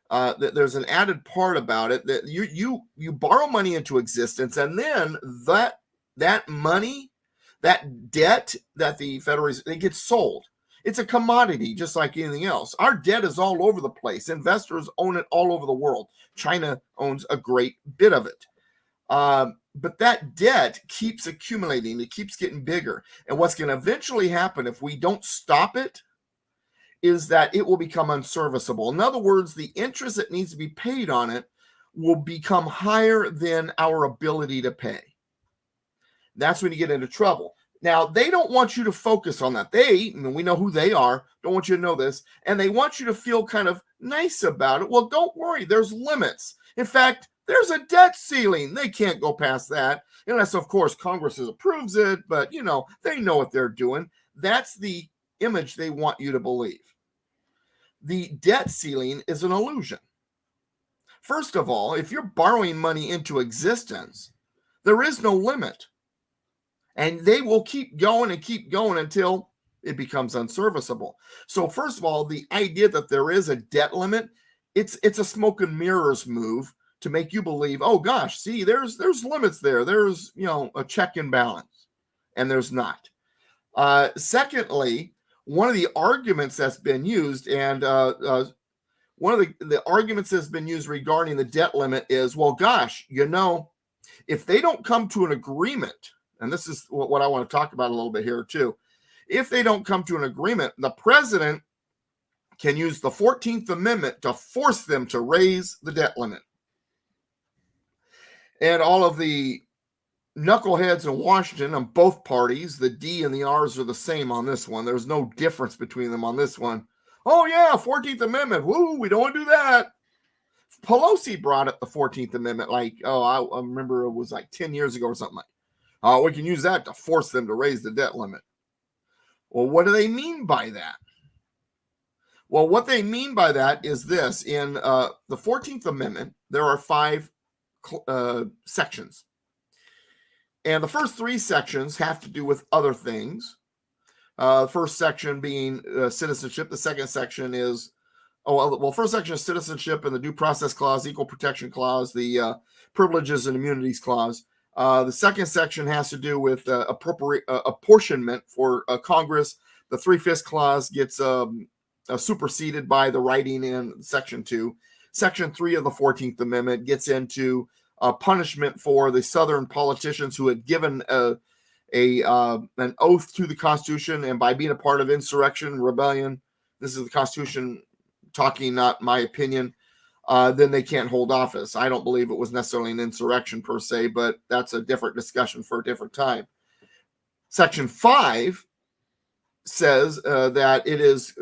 part about it that you borrow money into existence, and then that money, that debt that the Federal Reserve, it gets sold. It's a commodity, just like anything else. Our debt is all over the place. Investors own it all over the world. China owns a great bit of it. But that debt keeps accumulating. It keeps getting bigger. And what's going to eventually happen if we don't stop it is that it will become unserviceable. In other words, the interest that needs to be paid on it will become higher than our ability to pay. That's when you get into trouble. Now, they don't want you to focus on that. We know who they are, don't want you to know this, and they want you to feel kind of nice about it. Well, don't worry, there's limits. In fact, there's a debt ceiling. They can't go past that, unless, of course, Congress approves it, but, they know what they're doing. That's the image they want you to believe. The debt ceiling is an illusion. First of all, if you're borrowing money into existence, there is no limit. And they will keep going until it becomes unserviceable. So first of all, the idea that there is a debt limit, it's a smoke and mirrors move to make you believe, oh gosh, see, there's limits there. There's, a check and balance. And there's not. Secondly, one of the arguments that's been used, and one of the arguments that's been used regarding the debt limit is, well, gosh, if they don't come to an agreement, and this is what I want to talk about a little bit here too. If they don't come to an agreement, the president can use the 14th Amendment to force them to raise the debt limit. And all of the knuckleheads in Washington on both parties, the D and the R's are the same on this one. There's no difference between them on this one. Oh yeah, 14th Amendment. Woo, we don't want to do that. Pelosi brought up the 14th Amendment I remember it was like 10 years ago or something like. We can use that to force them to raise the debt limit. Well, what do they mean by that? Well, what they mean by that is this. In the 14th Amendment, there are 5 sections. And the first 3 sections have to do with other things. The first section being citizenship. The second section is, first section is citizenship and the Due Process Clause, Equal Protection Clause, the Privileges and Immunities Clause. The second section has to do with apportionment for Congress. The 3/5 clause gets superseded by the writing in Section 2. Section 3 of the 14th Amendment gets into punishment for the Southern politicians who had given an oath to the Constitution, and by being a part of insurrection, rebellion, this is the Constitution talking, not my opinion, then they can't hold office. I don't believe it was necessarily an insurrection per se, but that's a different discussion for a different time. Section 5 says that it is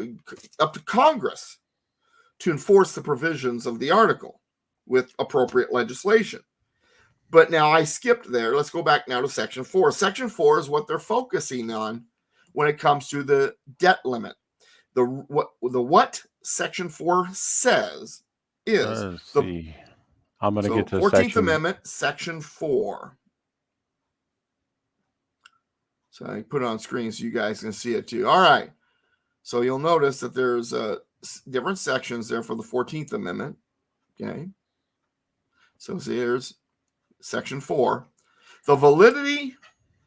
up to Congress to enforce the provisions of the article with appropriate legislation. But now I skipped there. Let's go back now to Section 4. Section 4 is what they're focusing on when it comes to the debt limit. What Section 4 says is I'm going to get to 14th Amendment, Section 4. So I put it on screen so you guys can see it too. All right. So you'll notice that there's different sections there for the 14th Amendment. Okay. So here's Section 4. The validity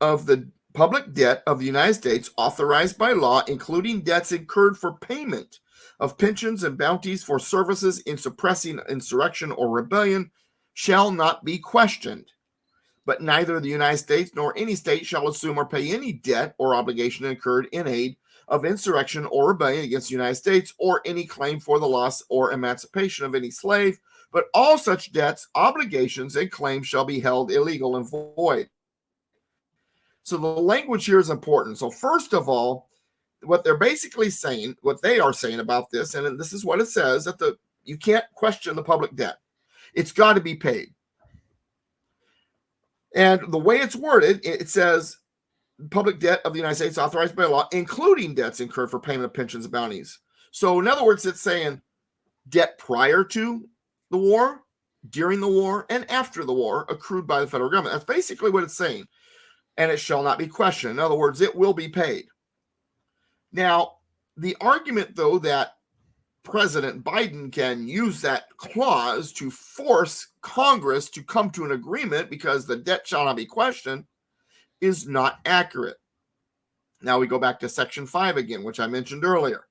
of the public debt of the United States authorized by law, including debts incurred for payment of pensions and bounties for services in suppressing insurrection or rebellion, shall not be questioned. But neither the United States nor any state shall assume or pay any debt or obligation incurred in aid of insurrection or rebellion against the United States, or any claim for the loss or emancipation of any slave. But all such debts, obligations, and claims shall be held illegal and void. So the language here is important. So first of all, what they're basically saying, what they are saying about this, and this is what it says, that you can't question the public debt. It's got to be paid. And the way it's worded, it says, public debt of the United States authorized by law, including debts incurred for payment of pensions and bounties. So in other words, it's saying debt prior to the war, during the war, and after the war accrued by the federal government. That's basically what it's saying. And it shall not be questioned. In other words, it will be paid. Now, the argument, though, that President Biden can use that clause to force Congress to come to an agreement because the debt shall not be questioned is not accurate. Now we go back to Section 5 again, which I mentioned earlier.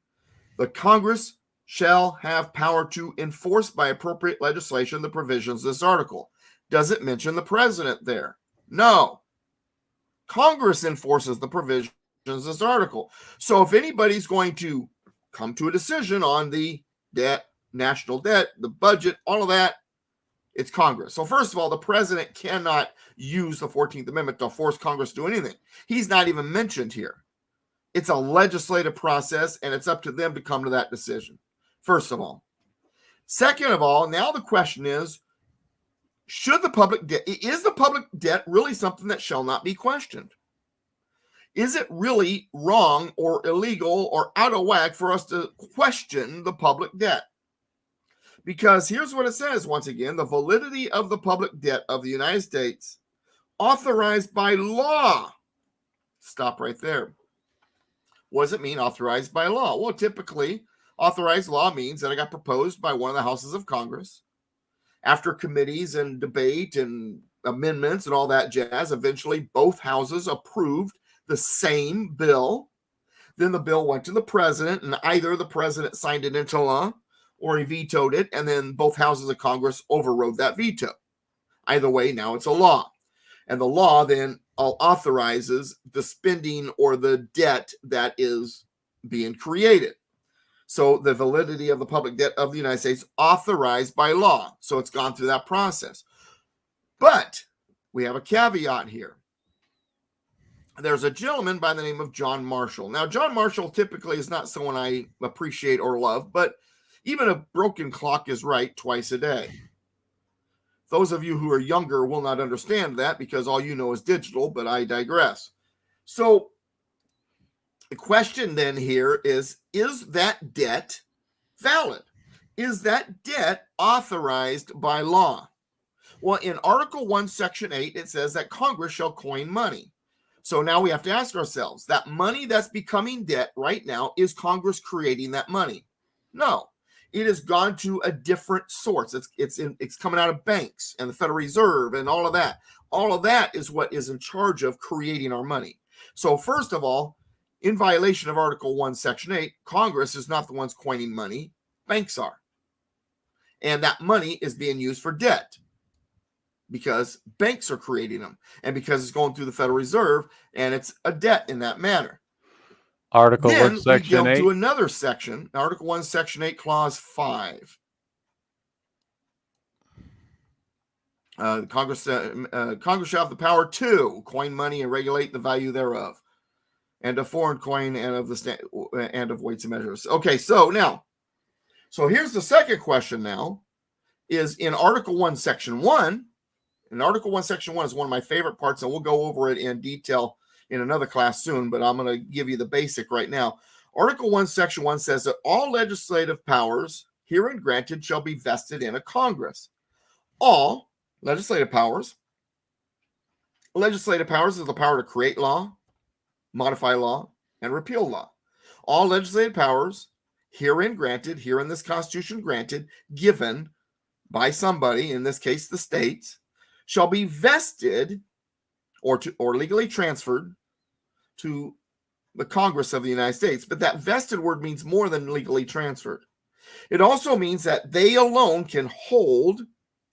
The Congress shall have power to enforce by appropriate legislation the provisions of this article. Does it mention the president there? No. Congress enforces the provisions of this article. So if anybody's going to come to a decision on the debt, national debt, the budget, all of that, it's Congress. So first of all, the president cannot use the 14th Amendment to force Congress to do anything. He's not even mentioned here. It's a legislative process, and it's up to them to come to that decision, first of all. Second of all, now the question is, is the public debt really something that shall not be questioned? Is it really wrong or illegal or out of whack for us to question the public debt? Because here's what it says, once again, the validity of the public debt of the United States authorized by law. Stop right there. What does it mean, authorized by law? Well, typically, authorized law means that it got proposed by one of the houses of Congress. After committees and debate and amendments and all that jazz, eventually both houses approved the same bill. Then the bill went to the president, and either the president signed it into law or he vetoed it, and then both houses of Congress overrode that veto. Either way, now it's a law. And the law then authorizes the spending or the debt that is being created. So the validity of the public debt of the United States authorized by law. So it's gone through that process. But we have a caveat here. There's a gentleman by the name of John Marshall. Now, John Marshall typically is not someone I appreciate or love, but even a broken clock is right twice a day. Those of you who are younger will not understand that because all you know is digital, but I digress. So the question then here is that debt valid? Is that debt authorized by law? Well, in Article 1, Section 8, it says that Congress shall coin money. So now we have to ask ourselves, that money that's becoming debt right now, is Congress creating that money? No. It has gone to a different source. It's coming out of banks and the Federal Reserve and all of that. All of that is what is in charge of creating our money. So first of all, in violation of Article 1, Section 8, Congress is not the ones coining money. Banks are. And that money is being used for debt because banks are creating them and because it's going through the Federal Reserve and it's a debt in that manner. Article Then 1, Section we 8. jump to another section, Article 1, Section 8, Clause 5. Congress shall have the power to coin money and regulate the value thereof, and of foreign coin and of weights and measures. Okay, so here's the second question now, is in Article 1, Section 1. And Article 1, Section 1 is one of my favorite parts, and we'll go over it in detail in another class soon, but I'm going to give you the basic right now. Article 1, Section 1 says that all legislative powers herein granted shall be vested in a Congress. All legislative powers. Legislative powers is the power to create law, modify law, and repeal law. All legislative powers herein granted, here in this Constitution granted, given by somebody, in this case the states, shall be vested or legally transferred to the Congress of the United States. But that vested word means more than legally transferred. It also means that they alone can hold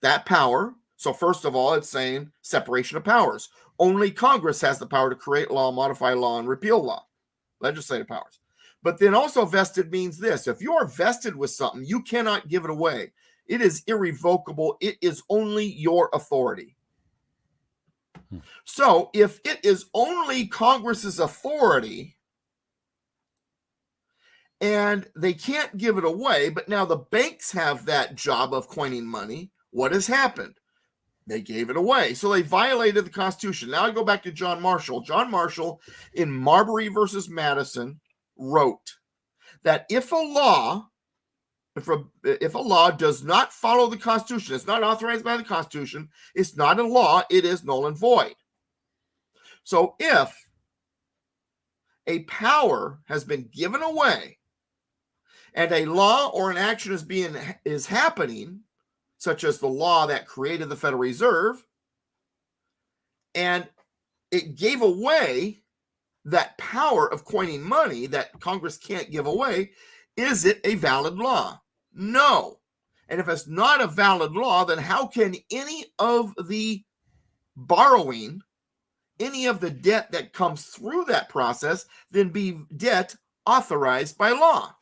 that power. So first of all, it's saying separation of powers. Only Congress has the power to create law, modify law, and repeal law, legislative powers. But then also vested means this. If you are vested with something, you cannot give it away. It is irrevocable. It is only your authority. So if it is only Congress's authority and they can't give it away, but now the banks have that job of coining money, what has happened? They gave it away. So they violated the Constitution. Now I go back to John Marshall. John Marshall in Marbury versus Madison wrote that if a law does not follow the Constitution, it's not authorized by the Constitution, it's not a law, it is null and void. So if a power has been given away and a law or an action is happening, such as the law that created the Federal Reserve, and it gave away that power of coining money that Congress can't give away, is it a valid law? No. And if it's not a valid law, then how can any of the borrowing, any of the debt that comes through that process, then be debt authorized by law?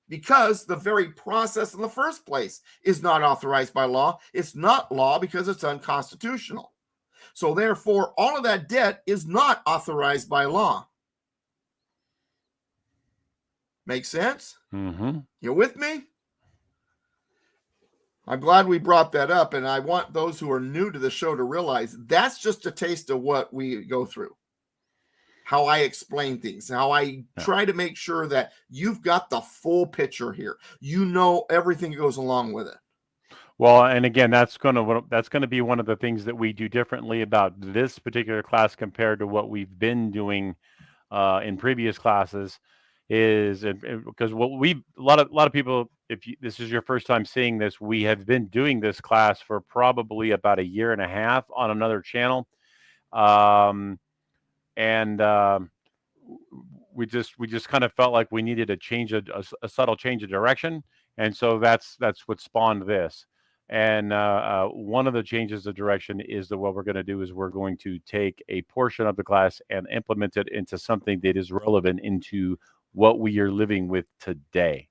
Because the very process in the first place is not authorized by law. It's not law because it's unconstitutional. So therefore, all of that debt is not authorized by law. Make sense? Mm-hmm. You with me? I'm glad we brought that up, and I want those who are new to the show to realize that's just a taste of what we go through. How I explain things, how I try to make sure that you've got the full picture here. You know everything that goes along with it. Well, and again, that's going to be one of the things that we do differently about this particular class compared to what we've been doing in previous classes. Is because what a lot of people, if this is your first time seeing this, we have been doing this class for probably about 1.5 years on another channel. We just kind of felt like we needed a subtle change of direction, and so that's what spawned this. And one of the changes of direction is that what we're going to do is we're going to take a portion of the class and implement it into something that is relevant into what we are living with today.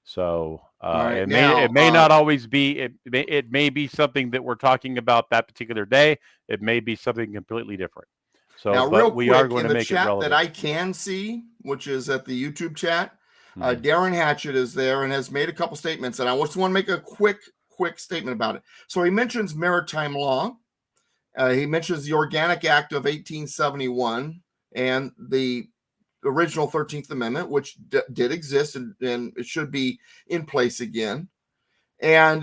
So Right, it now, may not always be it may be something that we're talking about that particular day. It may be something completely different. So, now, but real we quick, are going in to the make it chat relevant. that I can see, which is at the YouTube chat, Mhm. Darren Hatchett is there and has made a couple statements, and I just want to make a quick statement about it. So he mentions maritime law. He mentions the Organic Act of 1871 and the original 13th Amendment, which did exist and it should be in place again, and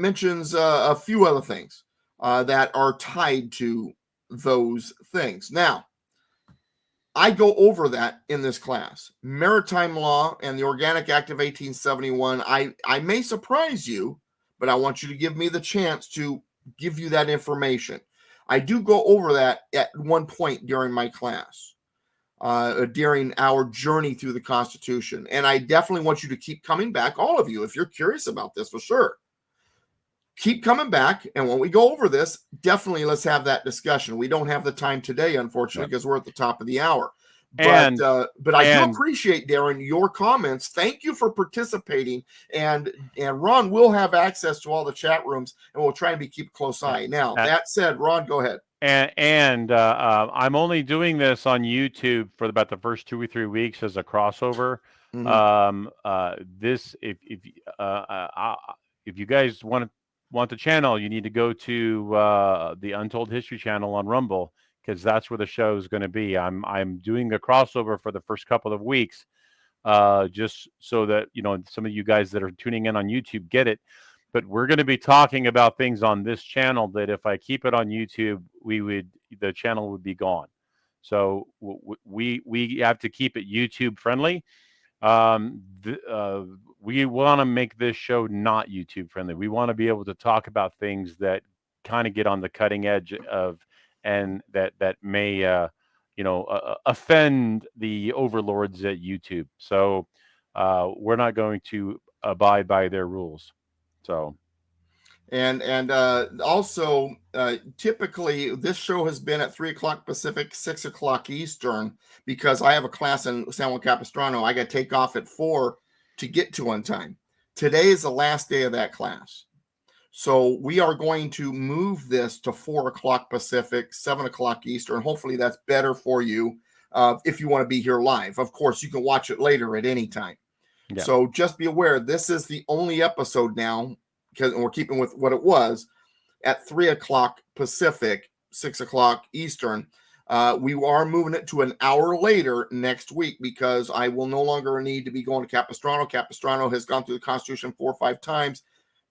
mentions a few other things that are tied to those things. Now, I go over that in this class. Maritime law and the Organic Act of 1871. I may surprise you, but I want you to give me the chance to give you that information. I do go over that at one point during my class, during our journey through the Constitution. And I definitely want you to keep coming back, all of you, if you're curious about this for sure. Keep coming back, and when we go over this, definitely let's have that discussion. We don't have the time today, unfortunately, because we're at the top of the hour. But I do appreciate, Darren, your comments. Thank you for participating. And Ron will have access to all the chat rooms, and we'll try and keep a close eye. Now, that said, Ron, go ahead. And I'm only doing this on YouTube for about the first 2 or 3 weeks as a crossover. This, if you guys want the channel, you need to go to the Untold History channel on Rumble, because that's where the show is going to be. I'm doing a crossover for the first couple of weeks, just so that some of you guys that are tuning in on YouTube get it. But we're going to be talking about things on this channel that if I keep it on YouTube, the channel would be gone. So we have to keep it YouTube friendly. We want to make this show not YouTube friendly. We want to be able to talk about things that kind of get on the cutting edge of, and that may offend the overlords at YouTube. So we're not going to abide by their rules. So, and also typically this show has been at 3:00 Pacific, 6:00 Eastern, because I have a class in San Juan Capistrano. I got to take off at 4 to get to on time. Today is the last day of that class, so we are going to move this to 4:00 Pacific, 7:00 Eastern. Hopefully that's better for you if you want to be here live. Of course, you can watch it later at any time. Yeah. So just be aware, this is the only episode now, because we're keeping with what it was. at 3 o'clock Pacific, 6 o'clock Eastern. We are moving it to an hour later next week because I will no longer need to be going to Capistrano. Capistrano has gone through the Constitution 4 or 5 times.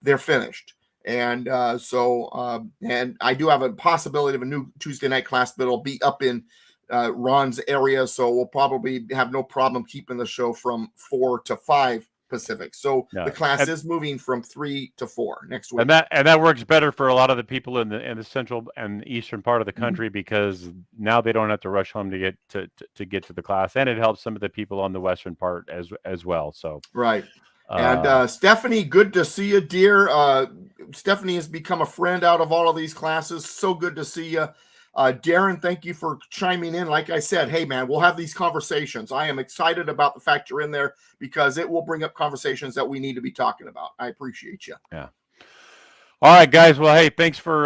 They're finished. And and I do have a possibility of a new Tuesday night class, but it'll be up in Ron's area. So we'll probably have no problem keeping the show from 4 to 5 Pacific. So the class is moving from 3 to 4 next week. And that works better for a lot of the people in the central and eastern part of the country because now they don't have to rush home to get to the class, and it helps some of the people on the western part as well. So right. And Stephanie, good to see you, dear. Stephanie has become a friend out of all of these classes. So good to see you. Darren, thank you for chiming in. Like I said, hey, man, we'll have these conversations. I am excited about the fact you're in there because it will bring up conversations that we need to be talking about. I appreciate you. Yeah. All right, guys. Well, hey, thanks for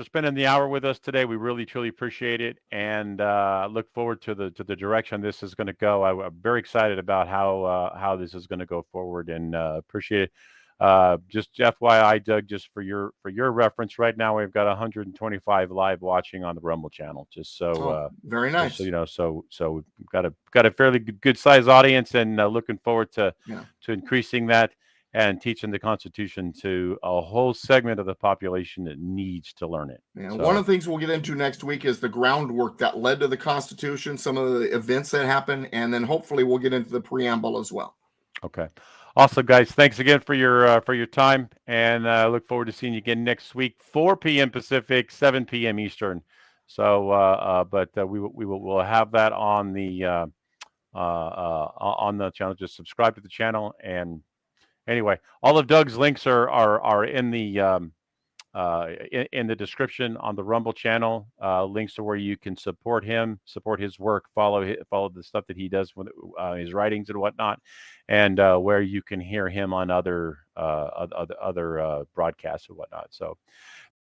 spending the hour with us today. We really, truly appreciate it, and look forward to the direction this is going to go. I'm very excited about how this is going to go forward, and appreciate it. Just FYI, Doug, just for your reference, right now we've got 125 live watching on the Rumble channel. Just so very nice. So we've got a fairly good size audience, and looking forward to increasing that and teaching the Constitution to a whole segment of the population that needs to learn it. Yeah, so, one of the things we'll get into next week is the groundwork that led to the Constitution, some of the events that happened, and then hopefully we'll get into the preamble as well. Okay. Awesome, guys. Thanks again for your time, and I look forward to seeing you again next week, 4 p.m. Pacific, 7 p.m. Eastern. So, we'll have that on the channel. Just subscribe to the channel, and anyway, all of Doug's links are in the in the description on the Rumble channel. Links to where you can support him, support his work, follow the stuff that he does with his writings and whatnot, and where you can hear him on other broadcasts and whatnot. So